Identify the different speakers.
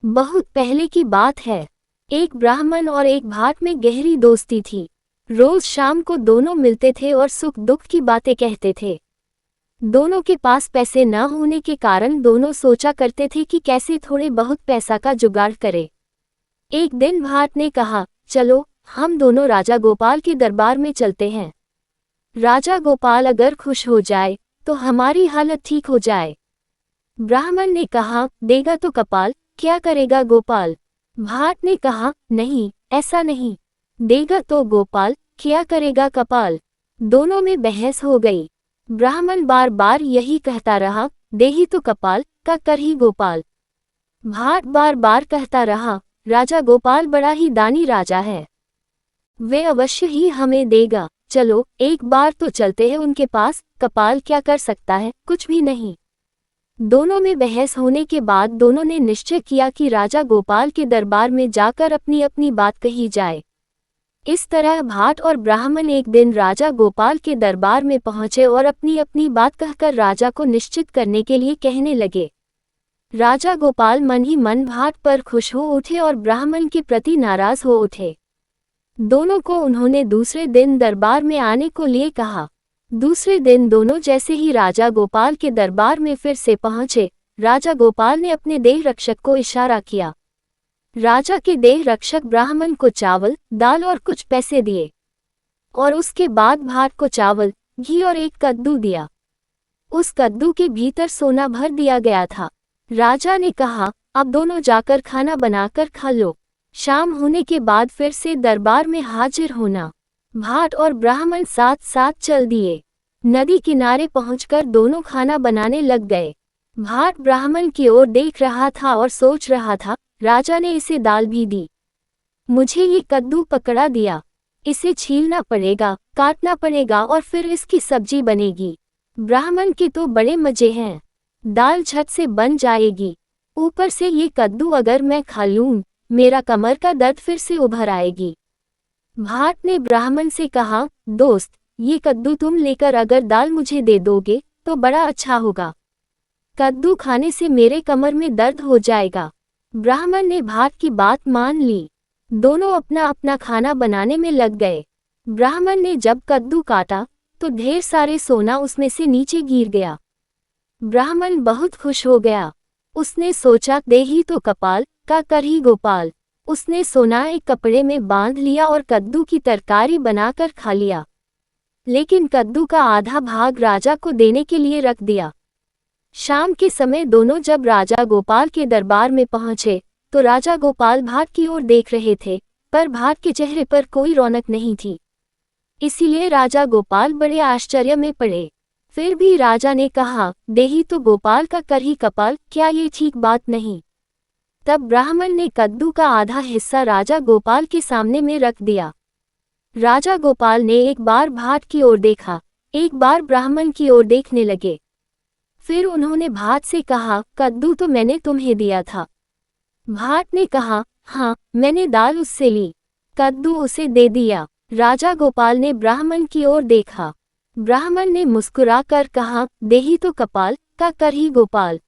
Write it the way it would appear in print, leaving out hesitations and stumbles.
Speaker 1: बहुत पहले की बात है। एक ब्राह्मण और एक भाट में गहरी दोस्ती थी। रोज शाम को दोनों मिलते थे और सुख दुख की बातें कहते थे। दोनों के पास पैसे न होने के कारण दोनों सोचा करते थे कि कैसे थोड़े बहुत पैसा का जुगाड़ करे। एक दिन भाट ने कहा, चलो हम दोनों राजा गोपाल के दरबार में चलते हैं। राजा गोपाल अगर खुश हो जाए तो हमारी हालत ठीक हो जाए। ब्राह्मण ने कहा, देगा तो कपाल, क्या करेगा गोपाल? भाट ने कहा, नहीं ऐसा नहीं, देगा तो गोपाल, क्या करेगा कपाल? दोनों में बहस हो गई। ब्राह्मण बार बार यही कहता रहा, दे ही तो कपाल, का कर ही गोपाल। भाट बार बार कहता रहा, राजा गोपाल बड़ा ही दानी राजा है, वे अवश्य ही हमें देगा। चलो एक बार तो चलते हैं उनके पास, कपाल क्या कर सकता है, कुछ भी नहीं। दोनों में बहस होने के बाद दोनों ने निश्चय किया कि राजा गोपाल के दरबार में जाकर अपनी अपनी बात कही जाए। इस तरह भाट और ब्राह्मण एक दिन राजा गोपाल के दरबार में पहुंचे और अपनी अपनी बात कहकर राजा को निश्चित करने के लिए कहने लगे। राजा गोपाल मन ही मन भाट पर खुश हो उठे और ब्राह्मण के प्रति नाराज हो उठे। दोनों को उन्होंने दूसरे दिन दरबार में आने को लिए कहा। दूसरे दिन दोनों जैसे ही राजा गोपाल के दरबार में फिर से पहुंचे, राजा गोपाल ने अपने देह रक्षक को इशारा किया। राजा के देह रक्षक ब्राह्मण को चावल, दाल और कुछ पैसे दिए और उसके बाद भाट को चावल, घी और एक कद्दू दिया। उस कद्दू के भीतर सोना भर दिया गया था। राजा ने कहा, अब दोनों जाकर खाना बनाकर खा लो, शाम होने के बाद फिर से दरबार में हाजिर होना। भाट और ब्राह्मण साथ साथ चल दिए। नदी किनारे पहुंचकर दोनों खाना बनाने लग गए। भाट ब्राह्मण की ओर देख रहा था और सोच रहा था, राजा ने इसे दाल भी दी, मुझे ये कद्दू पकड़ा दिया, इसे छीलना पड़ेगा, काटना पड़ेगा और फिर इसकी सब्जी बनेगी। ब्राह्मण के तो बड़े मजे हैं, दाल झट से बन जाएगी, ऊपर से ये कद्दू अगर मैं खा लूं, मेरा कमर का दर्द फिर से उभर आएगी। भाट ने ब्राह्मण से कहा, दोस्त ये कद्दू तुम लेकर अगर दाल मुझे दे दोगे तो बड़ा अच्छा होगा, कद्दू खाने से मेरे कमर में दर्द हो जाएगा। ब्राह्मण ने भाट की बात मान ली। दोनों अपना अपना खाना बनाने में लग गए। ब्राह्मण ने जब कद्दू काटा तो ढेर सारे सोना उसमें से नीचे गिर गया। ब्राह्मण बहुत खुश हो गया। उसने सोचा, दे ही तो कपाल, का कर ही गोपाल। उसने सोना एक कपड़े में बांध लिया और कद्दू की तरकारी बनाकर खा लिया, लेकिन कद्दू का आधा भाग राजा को देने के लिए रख दिया। शाम के समय दोनों जब राजा गोपाल के दरबार में पहुंचे तो राजा गोपाल भाट की ओर देख रहे थे, पर भाट के चेहरे पर कोई रौनक नहीं थी। इसीलिए राजा गोपाल बड़े आश्चर्य में पड़े। फिर भी राजा ने कहा, दे ही तो गोपाल का कर ही कपाल, क्या ये ठीक बात नहीं? तब ब्राह्मण ने कद्दू का आधा हिस्सा राजा गोपाल के सामने में रख दिया। राजा गोपाल ने एक बार भाट की ओर देखा, एक बार ब्राह्मण की ओर देखने लगे। फिर उन्होंने भाट से कहा, कद्दू तो मैंने तुम्हें दिया था। भाट ने कहा, हाँ मैंने दाल उससे ली, कद्दू उसे दे दिया। राजा गोपाल ने ब्राह्मण की ओर देखा। ब्राह्मण ने मुस्कुराकर कहा, दे ही तो कपाल, का कर ही गोपाल।